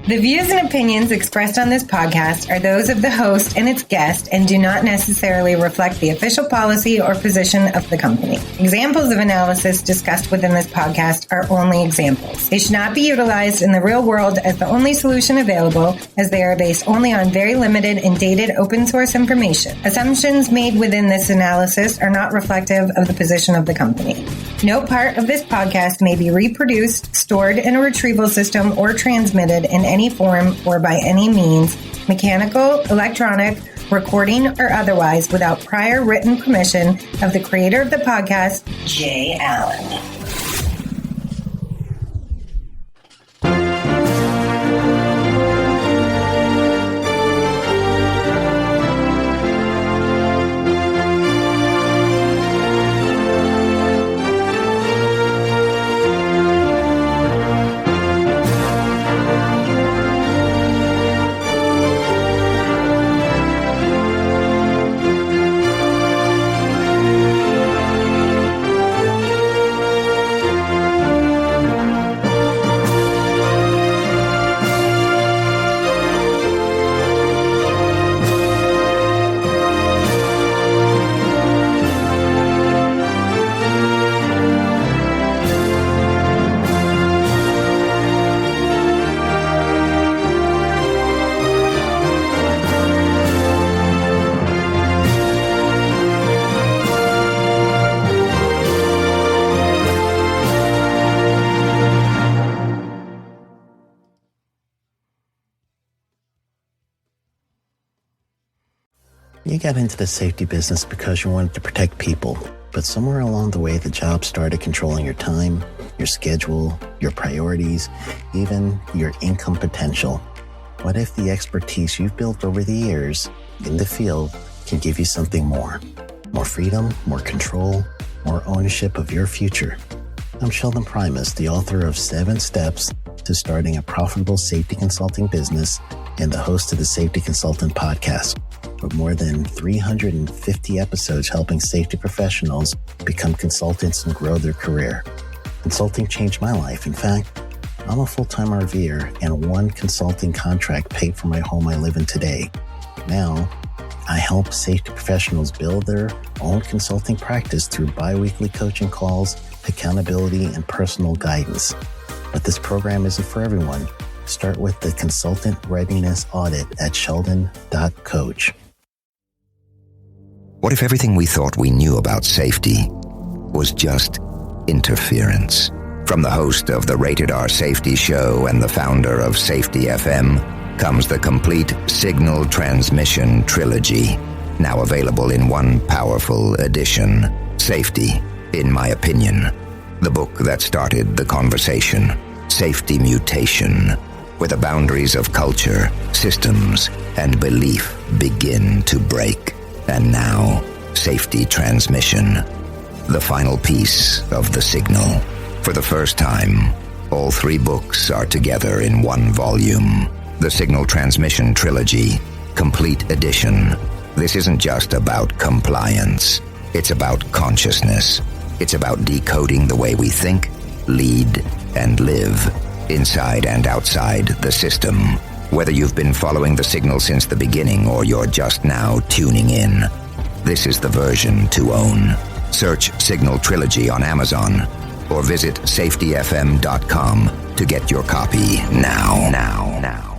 The views and opinions expressed on this podcast are those of the host and its guest and do not necessarily reflect the official policy or position of the company. Examples of analysis discussed within this podcast are only examples. They should not be utilized in the real world as the only solution available, as they are based only on very limited and dated open source information. Assumptions made within this analysis are not reflective of the position of the company. No part of this podcast may be reproduced, stored in a retrieval system, or transmitted in any any form or by any means, mechanical, electronic, recording, or otherwise, without prior written permission of the creator of the podcast, Jay Allen. You got into the safety business because you wanted to protect people, but somewhere along the way the job started controlling your time, your schedule, your priorities, even your income potential. What if the expertise you've built over the years in the field can give you something more? More freedom, more control, more ownership of your future. I'm Sheldon Primus, the author of 7 Steps to Starting a Profitable Safety Consulting Business and the host of the Safety Consultant Podcast, with more than 350 episodes helping safety professionals become consultants and grow their career. Consulting changed my life. In fact, I'm a full-time RVer, and one consulting contract paid for my home I live in today. Now, I help safety professionals build their own consulting practice through bi-weekly coaching calls, accountability, and personal guidance. But this program isn't for everyone. Start with the Consultant Readiness Audit at sheldon.coach. What if everything we thought we knew about safety was just interference? From the host of the Rated R Safety Show and the founder of Safety FM comes the complete Signal Transmission Trilogy, now available in one powerful edition. Safety, in my opinion, the book that started the conversation. Safety Mutation, where the boundaries of culture, systems, and belief begin to break. And now, Safety Transmission, the final piece of the signal. For the first time, all 3 books are together in one volume. The Signal Transmission Trilogy, Complete Edition. This isn't just about compliance. It's about consciousness. It's about decoding the way we think, lead, and live, inside and outside the system. Whether you've been following the signal since the beginning or you're just now tuning in, this is the version to own. Search Signal Trilogy on Amazon or visit safetyfm.com to get your copy now.